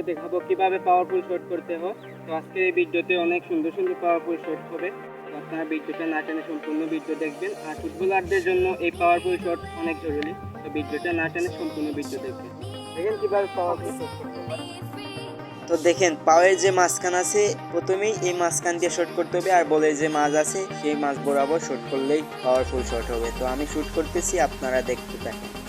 দেখাবো কিভাবে powerful shot করতে হয়। তো আজকের এই ভিডিওতে অনেক সুন্দর সুন্দর পাওয়ারফুল শট হবে। তো আপনারা ভিডিওটা না টেনে সম্পূর্ণ ভিডিও দেখবেন। আর ফুটবলারদের জন্য এই পাওয়ারফুল শট অনেক জরুরি। তো ভিডিওটা না টেনে সম্পূর্ণ ভিডিও দেখবেন। দেখেন কিভাবে পাওয়ারফুল শট করতে হয়। তো দেখেন পাওয়ের যে মাঝখান আছে প্রথমেই এই মাঝখান দিয়ে শট করতে হবে, আর বলের যে মাছ আছে সেই মাছ বরাবর শট করলেই পাওয়ারফুল শট হবে। তো আমি শুট করতেছি, আপনারা দেখতে থাকেন।